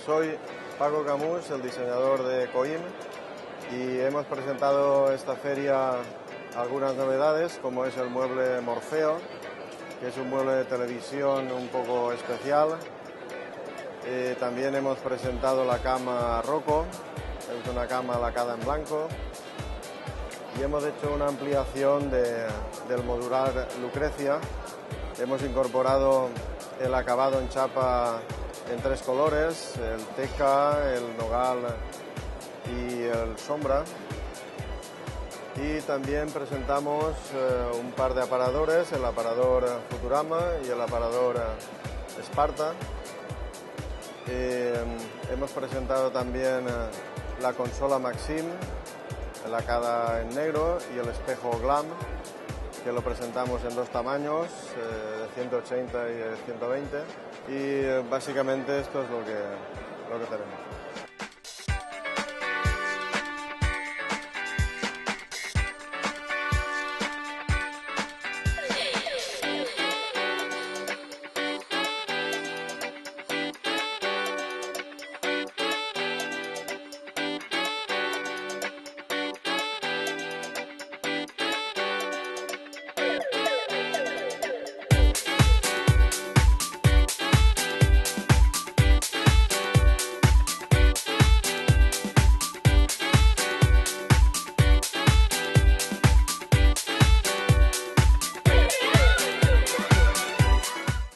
soy Paco Camus, el diseñador de Coim, y hemos presentado esta feria algunas novedades, como es el mueble Morfeo, que es un mueble de televisión un poco especial. También hemos presentado la cama Rocco, es una cama lacada en blanco, y hemos hecho una ampliación del modular Lucrecia. Hemos incorporado el acabado en chapa en 3 colores, el teca, el nogal y el sombra. Y también presentamos un par de aparadores, el aparador Futurama y el aparador Sparta. Hemos presentado también la consola Maxim, lacada en negro, y el espejo Glam, que lo presentamos en 2 tamaños, de 180 y de 120. Y básicamente esto es lo que tenemos.